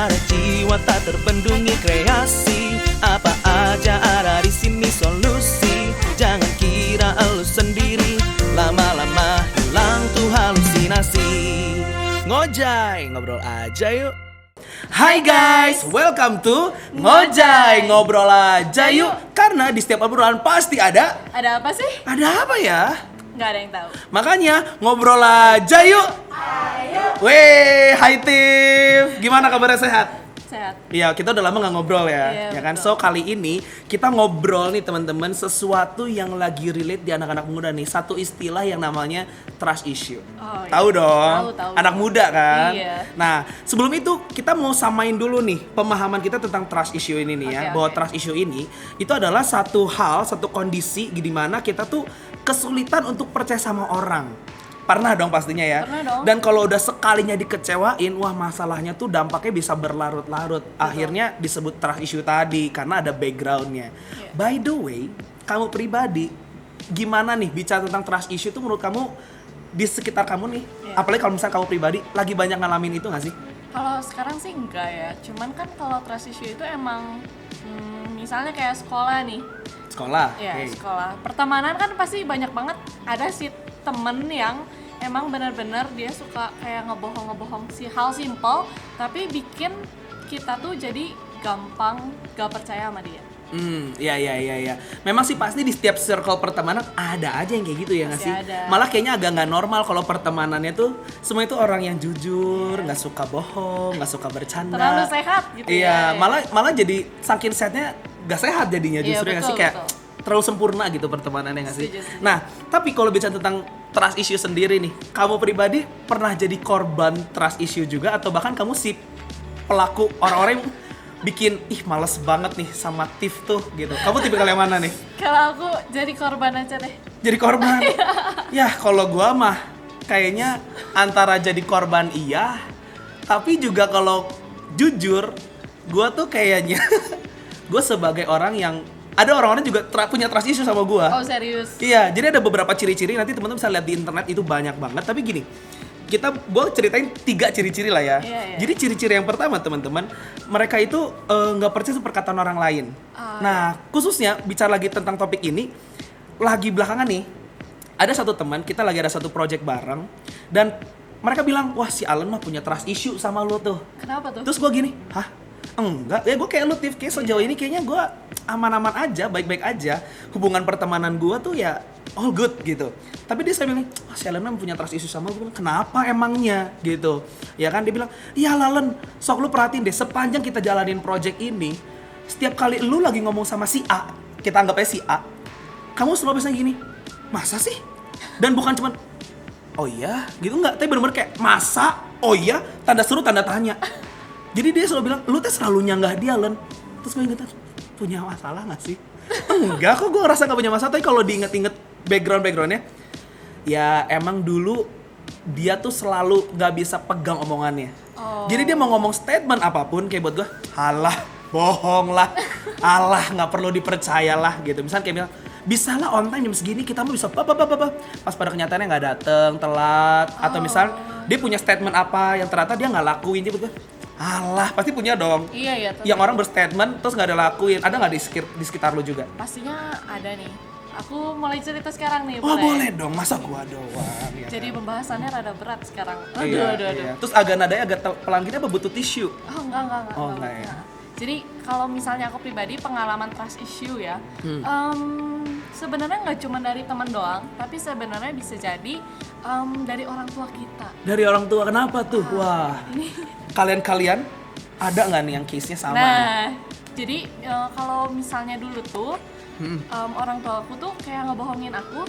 Ada jiwa tak terbendungi kreasi. Apa aja ada di sini solusi. Jangan kira elu sendiri, lama-lama hilang tuh halusinasi. Ngojay, ngobrol aja yuk. Hai guys, welcome to Ngojay, ngobrol aja yuk. Karena di setiap obrolan pasti ada apa sih? Ada apa ya? Nggak ada yang tahu. Makanya ngobrol aja yuk. Ayo. Weh, hai Tiff. Gimana kabarnya, sehat? Sehat. Iya, kita udah lama nggak ngobrol ya, Iya, ya kan? betul. So kali ini kita ngobrol nih teman-teman sesuatu yang lagi relate di anak-anak muda nih. Satu istilah yang namanya trust issue. Oh, iya. Tahu dong? Tahu. Anak muda kan? Iya. Nah, sebelum itu kita mau samain dulu nih pemahaman kita tentang trust issue ini nih ya. Oke, Bahwa oke. trust issue ini itu adalah satu hal, satu kondisi di mana kita tuh kesulitan untuk percaya sama orang. Pernah dong pastinya ya. Pernah dong. Dan kalau udah sekalinya dikecewain, wah masalahnya tuh dampaknya bisa berlarut-larut. Akhirnya disebut trust issue tadi karena ada backgroundnya. Iya. By the way, kamu pribadi gimana nih bicara tentang trust issue tuh menurut kamu di sekitar kamu nih? Iya. Apalagi kalau misalnya kamu pribadi lagi banyak ngalamin itu nggak sih? Kalau sekarang sih enggak ya. Cuman kan kalau trust issue itu emang misalnya kayak sekolah nih. Sekolah. Ya, Oke. sekolah. Pertemanan kan pasti banyak banget ada sih temen yang emang benar-benar dia suka kayak ngebohong si hal simple tapi bikin kita tuh jadi gampang gak percaya sama dia. Iya. Memang sih pasti di setiap circle pertemanan ada aja yang kayak gitu ya nggak Pasti sih? ada. Malah kayaknya agak nggak normal kalau pertemanannya tuh semua itu orang yang jujur, nggak suka bohong, nggak suka bercanda. Terlalu sehat gitu Iya, ya. malah jadi saking setnya nggak sehat jadinya Iya, justru ya nggak sih betul, kayak betul. terlalu sempurna gitu pertemanannya nggak sih? Setuju. Nah, tapi kalau bicara tentang trust issue sendiri nih, kamu pribadi pernah jadi korban trust issue juga atau bahkan kamu si pelaku orang-orang yang bikin males banget nih sama Tiff tuh gitu. Kamu tipikal yang mana nih? Kalau aku jadi korban aja deh. Jadi korban? Ya kalau gua mah kayaknya antara jadi korban iya, tapi juga kalau jujur gua tuh kayaknya gua sebagai orang yang ada orang-orang juga punya trust issue sama gua. Oh, serius? Iya, jadi ada beberapa ciri-ciri nanti teman-teman bisa lihat di internet itu banyak banget. Tapi gini, gue ceritain 3 ciri-ciri lah ya. Iya. Jadi ciri-ciri yang pertama teman-teman, mereka itu nggak percaya sama perkataan orang lain. Nah, khususnya bicara lagi tentang topik ini, lagi belakangan nih, ada satu teman kita lagi ada satu project bareng dan mereka bilang, wah si Alan mah punya trust issue sama lo tuh. Kenapa tuh? Terus gue gini, hah? Enggak, ya gue kayak lu Tiff, kayak sejauh ini kayaknya gue aman-aman aja, baik-baik aja. Hubungan pertemanan gue tuh ya all good gitu. Tapi dia saya bilang, wah si Alan punya trust issue sama gue. Kenapa emangnya gitu? Ya kan dia bilang, iya Lalen, sok lu perhatiin deh sepanjang kita jalanin project ini, setiap kali lu lagi ngomong sama si A, kita anggap aja si A, kamu selalu biasanya gini, masa sih? Dan bukan cuman, oh iya gitu enggak, tapi bener-bener kayak masa, oh iya, tanda seru, tanda tanya. Jadi dia selalu bilang, lu tuh selalu nyanggah dia, Len. Terus gue inget, punya masalah gak sih? Enggak kok, gue ngerasa gak punya masalah. Tapi kalau diinget-inget background-backgroundnya, ya emang dulu dia tuh selalu gak bisa pegang omongannya. Oh. Jadi dia mau ngomong statement apapun, kayak buat gue, halah, bohong lah, alah gak perlu dipercayalah gitu. Misalnya kayak bilang, bisa lah on time jam segini, kita mau bisa pas pada kenyataannya gak dateng, telat. Atau misal dia punya statement apa yang ternyata dia gak lakuin, dia buat gue, alah, pasti punya dong. Iya. Yang orang berstatement terus nggak ada lakuin. Ada nggak di sekitar lu juga? Pastinya ada nih. Aku mulai cerita sekarang nih, Oh boleh dong, masa gua doang ya Jadi kan? pembahasannya rada berat sekarang. Iya. Terus agak nadanya agak pelan gini apa butuh tisu? Oh, enggak. Oh, enggak ya. Jadi kalau misalnya aku pribadi pengalaman trust issue ya, sebenarnya nggak cuma dari teman doang, tapi sebenarnya bisa jadi dari orang tua kita. Dari orang tua, kenapa tuh? Wah, kalian ada nggak nih yang case-nya sama nih? Nah, jadi kalau misalnya dulu tuh orang tua aku tuh kayak ngebohongin aku,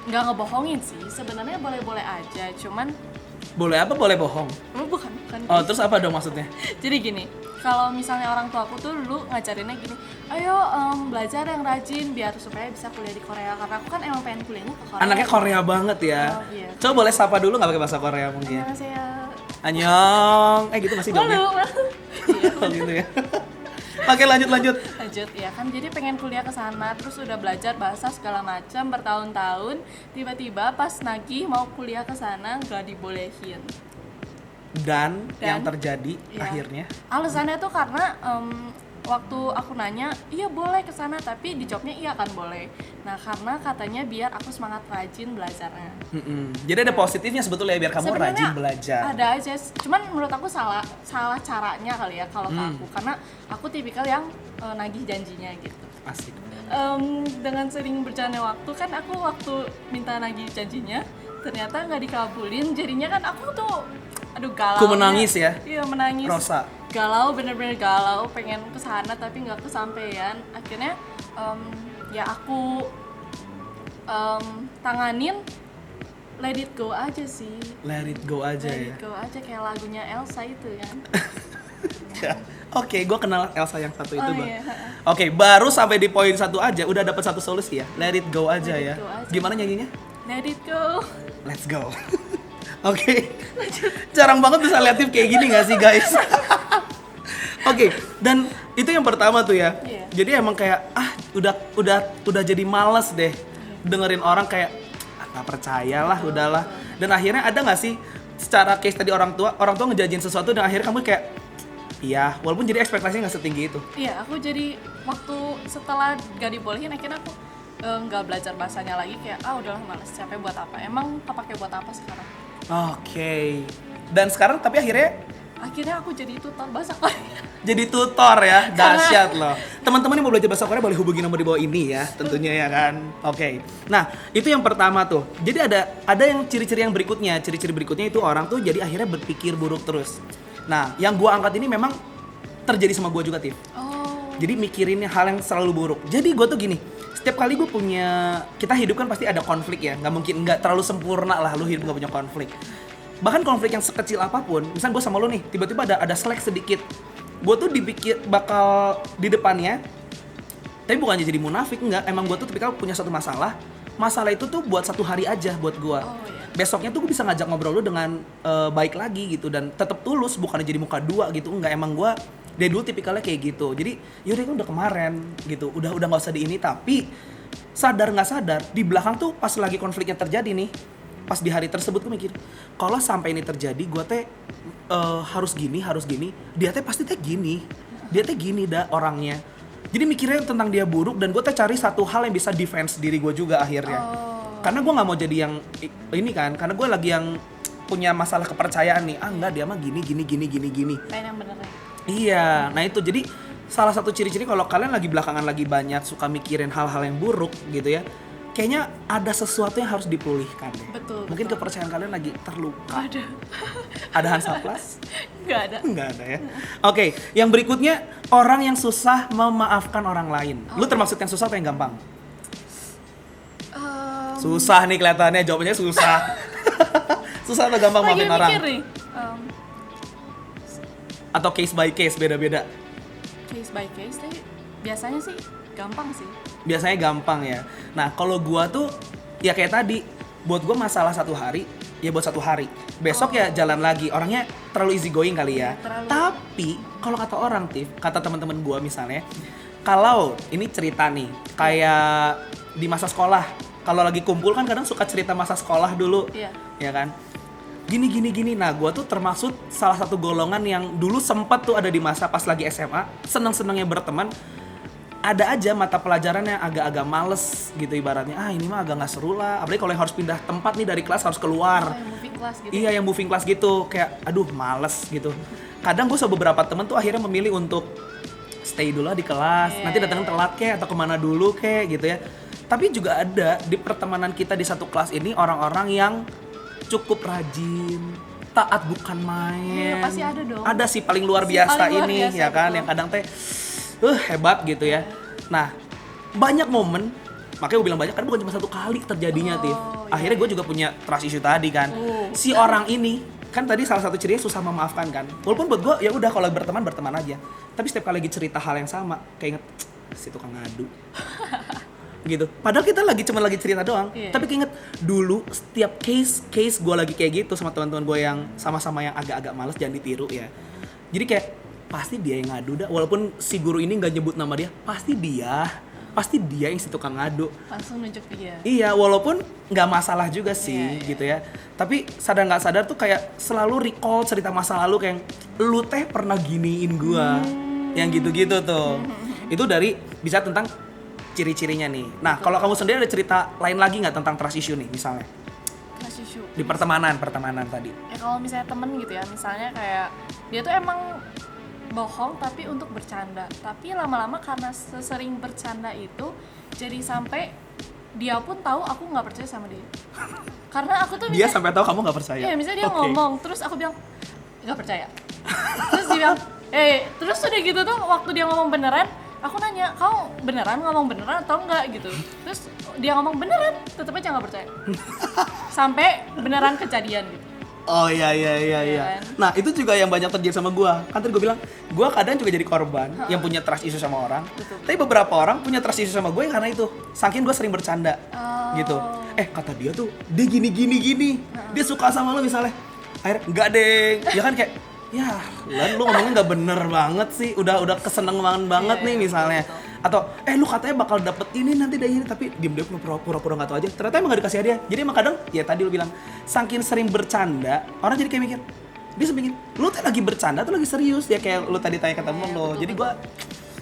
nggak ngebohongin sih, sebenarnya boleh-boleh aja, cuman Boleh apa? Boleh bohong? bukan. Oh, terus apa dong maksudnya? Jadi gini, kalau misalnya orang tua aku tuh dulu ngajarinnya gini, ayo belajar yang rajin biar supaya bisa kuliah di Korea, karena aku kan emang pengen kuliahnya ke Korea. Anaknya Korea banget ya. Oh, iya. Coba boleh sapa dulu nggak pakai bahasa Korea mungkin? Annyeonghaseyo. Annyeong. Gitu masih dong ya? Malu. Iya. Oh gitu ya. Oke, lanjut. Lanjut ya kan, jadi pengen kuliah ke sana, terus udah belajar bahasa segala macam bertahun-tahun, tiba-tiba pas nagih mau kuliah ke sana nggak dibolehin. Dan yang Dan, terjadi iya. akhirnya Alasannya tuh karena waktu aku nanya, iya boleh ke sana, tapi dijawabnya iya kan boleh. Nah, karena katanya biar aku semangat rajin belajarnya. Jadi ada positifnya sebetulnya biar kamu Sebenarnya rajin belajar. Ada aja, cuman menurut aku salah caranya kali ya kalau ke aku, karena aku tipikal yang nagih janjinya gitu. Asik. Dengan sering berjalannya waktu kan aku waktu minta nagih janjinya ternyata nggak dikabulin, jadinya kan aku tuh aduh galau. Ku menangis ya? Iya, menangis. Rosa. Galau, bener-bener galau, pengen kesana tapi nggak kesampaian. Akhirnya ya aku tanganin let it go aja sih. Let it go aja Let ya. it go aja kayak lagunya Elsa itu kan. Oke, gue kenal Elsa yang satu itu, Oh, Bang. iya. Oke, baru sampai di poin satu aja, udah dapat satu solusi ya. Let it go aja Let it ya. go aja. Gimana nyanyinya? Let it go. Let's go. Oke. Jarang banget bisa liatif kayak gini gak sih, guys? Oke, dan itu yang pertama tuh ya. Iya. Jadi emang kayak udah jadi males deh dengerin orang kayak nggak percaya lah, udahlah. Dan akhirnya ada nggak sih secara case tadi orang tua ngejanjiin sesuatu dan akhirnya kamu kayak iya, walaupun jadi ekspektasinya nggak setinggi itu. Iya, aku jadi waktu setelah gak dibolehin akhirnya aku nggak belajar bahasanya lagi, kayak udahlah males, capek buat apa, emang kepake buat apa sekarang. Oke. Dan sekarang tapi akhirnya Aku jadi tutor bahasa Korea. jadi tutor ya, dahsyat loh. Teman-teman yang mau belajar bahasa Korea boleh hubungi nomor di bawah ini ya, tentunya ya kan. Oke. Nah, itu yang pertama tuh. Jadi ada yang ciri-ciri yang berikutnya. Ciri-ciri berikutnya itu orang tuh jadi akhirnya berpikir buruk terus. Nah, yang gua angkat ini memang terjadi sama gua juga, Tif. Oh. Jadi mikirin hal yang selalu buruk. Jadi gua tuh gini, setiap kali kita hidup kan pasti ada konflik ya. Nggak terlalu sempurna lah lu hidup nggak punya konflik. Bahkan konflik yang sekecil apapun, misal gue sama lo nih, tiba-tiba ada slack sedikit, gue tuh dipikir bakal di depannya, tapi bukannya jadi munafik, enggak, emang gue tuh tipikal punya satu masalah itu tuh buat satu hari aja buat gue. Oh, iya. Besoknya tuh gue bisa ngajak ngobrol lu dengan baik lagi gitu, dan tetap tulus, bukannya jadi muka dua gitu, enggak, emang gue dari dulu tipikalnya kayak gitu. Jadi yaudah itu udah kemarin gitu, udah nggak usah di ini, tapi sadar nggak sadar di belakang tuh pas lagi konfliknya terjadi nih, pas di hari tersebut gue mikir kalau sampai ini terjadi gue teh harus gini, dia teh pasti teh gini, dia teh gini dah orangnya. Jadi mikirnya tentang dia buruk, dan gue teh cari satu hal yang bisa defense diri gue juga akhirnya. Karena gue nggak mau jadi yang ini kan, karena gue lagi yang punya masalah kepercayaan nih, enggak dia mah gini. Pengen yang bener ya. Iya, nah itu jadi salah satu ciri-ciri kalau kalian lagi belakangan lagi banyak suka mikirin hal-hal yang buruk gitu ya, kayaknya ada sesuatu yang harus dipulihkan deh. Betul. Mungkin kepercayaan kalian lagi terluka. Ada. Ada Hansaplast? Nggak ada. Enggak ada ya. Oke, yang berikutnya orang yang susah memaafkan orang lain. Lu termasuk yang susah atau yang gampang? Susah nih kelihatannya, jawabannya susah. Susah atau gampang Lagi maafin orang? mikir nih. Atau case by case beda-beda? Case by case, tapi biasanya sih gampang sih. Biasanya gampang ya. Nah, kalau gua tuh ya kayak tadi, buat gua masalah satu hari, ya buat satu hari. Besok ya jalan lagi. Orangnya terlalu easy going kali ya. Terlalu. Tapi kalau kata orang, Tif, kata teman-teman gua misalnya, kalau ini cerita nih, kayak di masa sekolah, kalau lagi kumpul kan kadang suka cerita masa sekolah dulu. Iya. Ya kan? Gini. Nah, gua tuh termasuk salah satu golongan yang dulu sempat tuh ada di masa pas lagi SMA, seneng-senengnya berteman. Ada aja mata pelajaran yang agak-agak males gitu ibaratnya. Ini mah agak nggak seru lah. Apalagi kalau yang harus pindah tempat nih dari kelas harus keluar. Yang moving class gitu. Iya, yang moving class gitu. Kayak aduh males gitu. Kadang gue sama beberapa temen tuh akhirnya memilih untuk stay dulu lah di kelas. Yeah. Nanti datang telat kek atau kemana dulu kek gitu ya. Tapi juga ada di pertemanan kita di satu kelas ini orang-orang yang cukup rajin, taat bukan main. Iya, pasti ada dong. Ada sih paling luar Si biasa paling luar ini biasa, ya kan, betul. yang kadang teh hebat gitu ya. Nah, banyak momen, makanya gue bilang banyak kan bukan cuma satu kali terjadinya, Tif. iya. Akhirnya gue juga punya trust issue tadi kan. Si orang ini kan tadi salah satu cirinya susah memaafkan kan. Walaupun buat gue ya udah kalau berteman aja. Tapi setiap kali lagi cerita hal yang sama, kayak inget si tukang ngadu. Gitu. Padahal kita cuma lagi cerita doang. Iya. Tapi keinget dulu setiap case gue lagi kayak gitu sama teman-teman gue yang sama-sama yang agak-agak males, jangan ditiru ya. Jadi kayak pasti dia yang ngadu dah, walaupun si guru ini nggak nyebut nama dia, pasti dia pasti dia yang si tukang ngadu. Langsung nunjuk dia. Iya, walaupun nggak masalah juga sih Iya, iya. gitu ya. Tapi sadar nggak sadar tuh kayak selalu recall cerita masa lalu kayak lu teh pernah giniin gua. Yang gitu-gitu tuh. Itu dari bisa tentang ciri-cirinya nih. Nah, kalau kamu sendiri ada cerita lain lagi nggak tentang trust issue nih misalnya? Trust issue. Di pertemanan tadi. Ya kalau misalnya temen gitu ya, misalnya kayak dia tuh emang bohong tapi untuk bercanda, tapi lama-lama karena sesering bercanda itu jadi sampai dia pun tahu aku nggak percaya sama dia. Karena aku tuh Dia sampai tahu kamu nggak percaya. iya, misalnya dia Oke. ngomong terus aku bilang nggak percaya. Terus dia bilang terus udah gitu tuh waktu dia ngomong beneran aku nanya, kau beneran ngomong beneran atau enggak gitu. Terus dia ngomong beneran, tetep aja nggak percaya. Sampai beneran kejadian gitu. Oh iya. Kan? Nah itu juga yang banyak terjadi sama gua. Kan tadi gua bilang, gua kadang juga jadi korban yang punya trust issue sama orang. Betul. Tapi beberapa orang punya trust issue sama gue karena itu. Saking gua sering bercanda Oh. gitu. Kata dia tuh, dia gini. Dia suka sama lo misalnya. Akhirnya enggak deh. Ya kan kayak, ya Lan lu ngomongnya nggak bener banget sih. Udah kesenengan banget Iya, nih iya, misalnya. betul. Atau lu katanya bakal dapet ini nanti dari ini, tapi diem pura-pura nggak tahu aja. Ternyata emang gak dikasih hadiah. Jadi emang kadang ya tadi lu bilang saking sering bercanda, orang jadi kayak mikir dia semingin, lu tuh lagi bercanda atau lagi serius ya kayak lu tadi tanya ke temen Iya, lo. betul, Jadi gua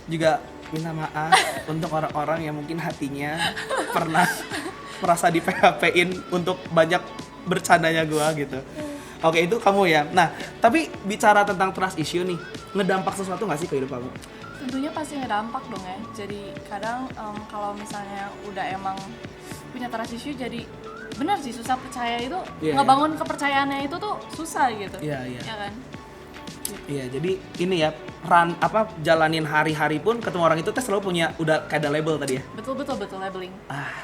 juga minta maaf untuk orang-orang yang mungkin hatinya pernah merasa di PHP-in untuk banyak bercandanya gua gitu. Oke, itu kamu ya. Nah, tapi bicara tentang trust issue nih, ngedampak sesuatu nggak sih ke hidup kamu? Tentunya pasti ngedampak dong ya. Jadi kadang kalau misalnya udah emang punya trust issue jadi benar sih susah percaya itu. Iya, Ngebangun kepercayaannya itu tuh susah gitu. Iya. Ya kan? Iya, jadi ini ya, jalanin hari-hari pun ketemu orang itu selalu punya udah kayak ada label tadi ya. Betul labeling.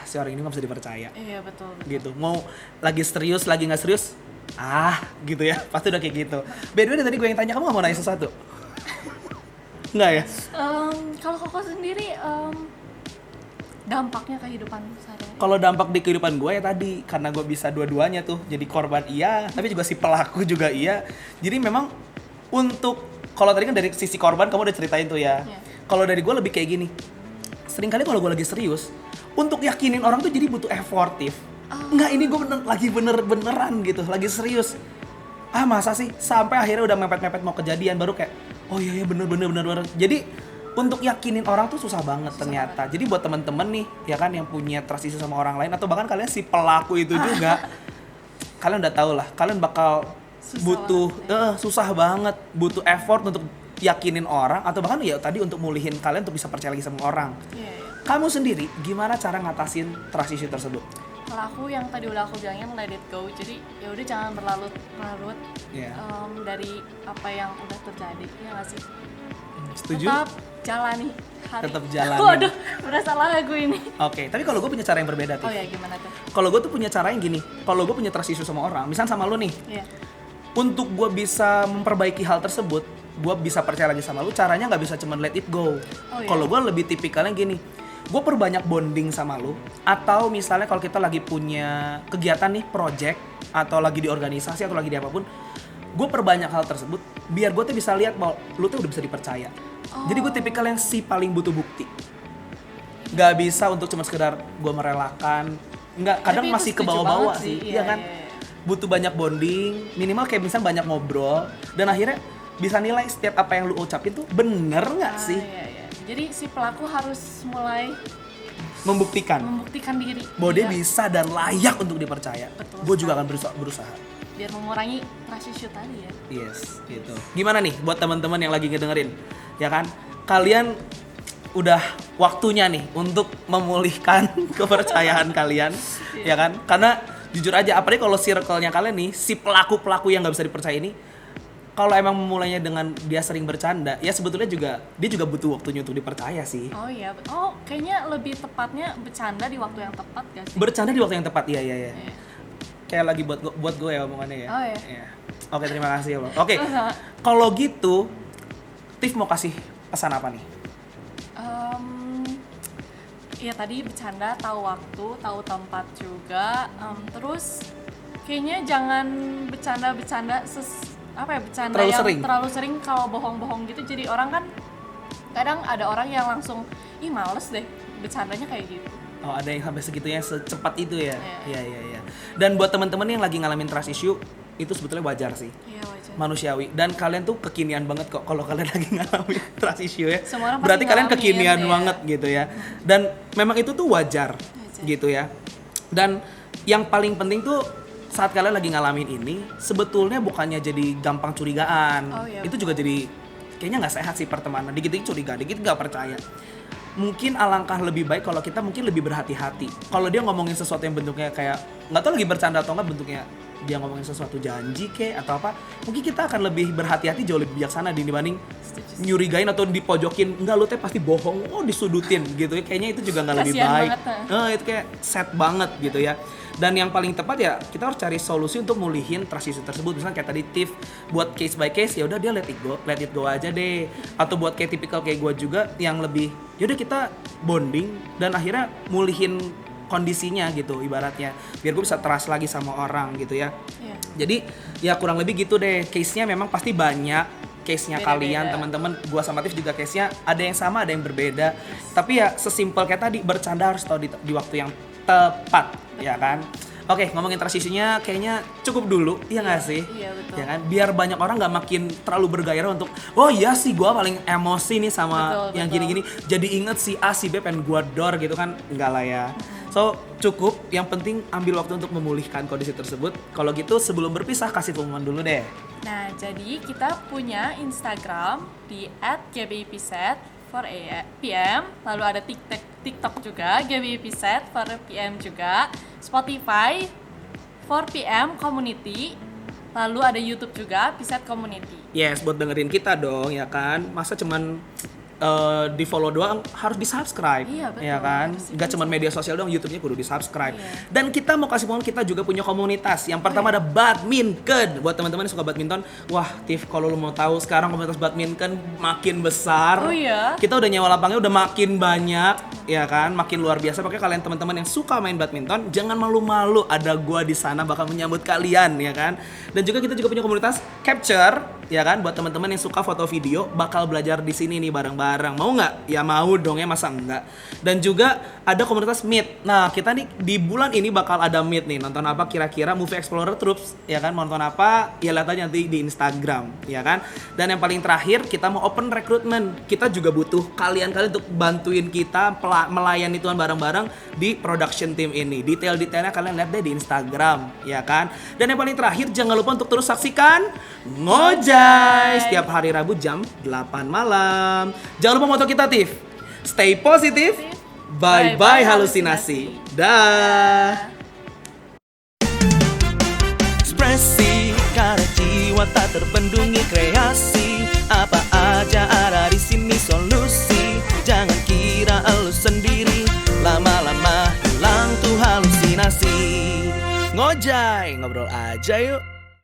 Si orang ini nggak bisa dipercaya. Iya betul. Gitu. Mau lagi serius, lagi nggak serius, gitu ya. Pasti udah kayak gitu. By the way, tadi gue yang tanya, kamu nggak mau nanya sesuatu? Nggak ya? Kalau Koko sendiri dampaknya kehidupan sehari-hari. Kalau dampak di kehidupan gue ya tadi, karena gue bisa dua-duanya tuh, jadi korban iya, tapi juga si pelaku juga iya. Jadi memang untuk, kalau tadi kan dari sisi korban kamu udah ceritain tuh ya. Iya. Kalau dari gue lebih kayak gini, seringkali kalau gue lagi serius, untuk yakinin orang tuh jadi butuh effortif. Enggak, ini gue lagi beneran gitu, lagi serius. Masa sih? Sampai akhirnya udah mepet-mepet mau kejadian, baru kayak, oh iya bener. Jadi untuk yakinin orang tuh susah banget ternyata. Jadi buat temen-temen nih, ya kan yang punya trust issue sama orang lain, atau bahkan kalian si pelaku itu juga, kalian udah tahu lah, kalian bakal susah banget, butuh effort untuk yakinin orang, atau bahkan ya tadi untuk mulihin kalian untuk bisa percaya lagi sama orang. Iya. Kamu sendiri gimana cara ngatasin trust issue tersebut? Kalau aku yang tadi udah aku bilangin let it go. Jadi ya udah jangan berlarut-larut Iya. dari apa yang udah terjadi. Ya nggak sih? Setuju? Tetap jalani hari. Tetap jalanin. Waduh, udah salah lagu ini. Oke, tapi kalau gue punya cara yang berbeda tuh. Oh ya, gimana tuh? Kalau gue tuh punya cara yang gini, kalau gue punya trust issue sama orang, misalnya sama lu nih, Iya. untuk gue bisa memperbaiki hal tersebut, gue bisa percaya lagi sama lu, caranya nggak bisa cuma let it go. Oh, iya. Kalau gue lebih tipikalnya gini, gue perbanyak bonding sama lu, atau misalnya kalau kita lagi punya kegiatan nih, project, atau lagi di organisasi, atau lagi di apapun, gue perbanyak hal tersebut, biar gue tuh bisa lihat bahwa lu tuh udah bisa dipercaya. Jadi gue tipikal yang si paling butuh bukti. Gak bisa untuk cuma sekedar gue merelakan, nggak, kadang Tapi itu masih ke setuju bawah-bawah banget sih, sih. iya Iya, kan? iya, iya. Butuh banyak bonding, minimal kayak misalnya banyak ngobrol, dan akhirnya bisa nilai setiap apa yang lu ucapin tuh bener nggak sih? Iya. Jadi si pelaku harus mulai Membuktikan membuktikan diri bahwa dia Iya, bisa dan layak untuk dipercaya. Betul Gue juga sekali. akan berusaha. biar mengurangi trust issue tadi ya. Yes, gitu. Gimana nih buat teman-teman yang lagi ngedengerin? Ya kan? Kalian udah waktunya nih untuk memulihkan kepercayaan kalian, ya kan? Karena jujur aja, apalagi kalau circle-nya kalian nih, si pelaku-pelaku yang nggak bisa dipercaya ini, kalau emang memulainya dengan dia sering bercanda, ya sebetulnya dia juga butuh waktunya untuk dipercaya sih. Oh iya, kayaknya lebih tepatnya bercanda di waktu yang tepat gak sih? Bercanda di waktu yang tepat, iya. Iya. Kayak lagi buat gue ya omongannya ya. Oh, iya. Iya. Oke, terima kasih ya Bang. Oke, kalau gitu, Tiff mau kasih pesan apa nih? Iya tadi bercanda, tahu waktu, tahu tempat juga. Terus kayaknya jangan bercanda bercanda Terlalu yang sering. terlalu sering. Kalau bohong-bohong gitu, jadi orang kan kadang ada orang yang langsung ih males deh bercandanya kayak gitu. Oh, ada yang sampai segitunya, secepat itu ya. Iya. Iya. Dan buat teman-teman yang lagi ngalamin trust issue, itu sebetulnya wajar sih. Iya, wajar. Manusiawi. Dan kalian tuh kekinian banget kok kalau kalian lagi ngalamin trust issue ya. Semua orang pasti Berarti kalian ngalamin, kekinian ya. banget gitu ya. Dan memang itu tuh wajar gitu ya. Dan yang paling penting tuh saat kalian lagi ngalamin ini, sebetulnya bukannya jadi gampang curigaan. Oh, iya, Itu juga jadi kayaknya nggak sehat sih pertemanan. Dikit-dikit curiga, dikit nggak percaya. Mungkin alangkah lebih baik kalau kita mungkin lebih berhati-hati. Kalau dia ngomongin sesuatu yang bentuknya kayak nggak tahu lagi bercanda atau nggak, bentuknya dia ngomongin sesuatu janji kayak atau apa, mungkin kita akan lebih berhati-hati, jauh lebih bijaksana dibanding nyurigain atau dipojokin, enggak lu teh pasti bohong, oh disudutin gitu ya. Kayaknya itu juga nggak lebih Kasian baik. banget, Itu kayak sad banget gitu ya. Dan yang paling tepat ya kita harus cari solusi untuk mulihin trust issue tersebut. Misalnya kayak tadi Tiff buat case by case, ya udah dia let it go aja deh. Atau buat kayak tipikal kayak gue juga yang lebih yaudah kita bonding dan akhirnya mulihin kondisinya gitu ibaratnya, biar gue bisa trust lagi sama orang gitu ya. Iya. Jadi ya kurang lebih gitu deh. Case-nya memang pasti banyak. Case-nya Beda-beda. kalian teman-teman, gua sama Tiff juga case-nya ada yang sama, ada yang berbeda. Tapi ya sesimpel kayak tadi, bercanda harus tahu di waktu yang tepat, ya kan? Oke, ngomongin transisinya kayaknya cukup dulu, iya nggak sih? Iya, betul. Ya kan? Biar banyak orang nggak makin terlalu bergairah untuk, oh iya sih gua paling emosi nih sama Betul, yang betul. gini-gini. Jadi inget si A, si B pengen gua dor gitu kan? Enggak lah ya. So, cukup. Yang penting ambil waktu untuk memulihkan kondisi tersebut. Kalau gitu sebelum berpisah kasih pengumuman dulu deh. Nah, jadi kita punya Instagram di @gbipset 4pm, lalu ada TikTok juga gbipset 4pm juga, Spotify 4pm Community, lalu ada YouTube juga Piset Community. Yes, buat dengerin kita dong, ya kan? Masa cuman di follow doang, harus di subscribe, Iya, betul. ya kan? Harus Gak cuman media sosial doang, YouTube-nya kudu di subscribe. Iya. Dan kita mau kasih pengumuman, kita juga punya komunitas. Yang pertama ada badminton. Buat teman-teman yang suka badminton, wah Tiff, kalau lu mau tahu sekarang komunitas badminton makin besar. Oh iya? Kita udah nyewa lapangnya udah makin banyak, ya kan? Makin luar biasa. Makanya kalian teman-teman yang suka main badminton, jangan malu-malu. Ada gua di sana bakal menyambut kalian, ya kan? Dan juga kita juga punya komunitas capture, ya kan? Buat teman-teman yang suka foto video, bakal belajar di sini nih bareng-bareng. Mau nggak? Ya mau dong ya, masa enggak? Dan juga ada komunitas Meet. Nah, kita nih di bulan ini bakal ada Meet nih. Nonton apa kira-kira? Movie Explorer Troops, ya kan? Mau nonton apa? Ya lihat aja nanti di Instagram, ya kan? Dan yang paling terakhir, kita mau open recruitment. Kita juga butuh kalian-kalian untuk bantuin kita melayani Tuhan bareng-bareng di production team ini. Detail-detailnya kalian lihat deh di Instagram, ya kan? Dan yang paling terakhir, jangan lupa untuk terus saksikan Ngojay setiap hari Rabu jam 8 malam. Jangan lupa moto kita, Tiff. Stay positif. Bye-bye halusinasi. Dah. Ekspresi karena jiwa tak terbendungi kreasi. Apa aja ada di sini solusi. Jangan kira elu sendiri. Lama-lama hilang tuh halusinasi. Ngojay, ngobrol aja yuk.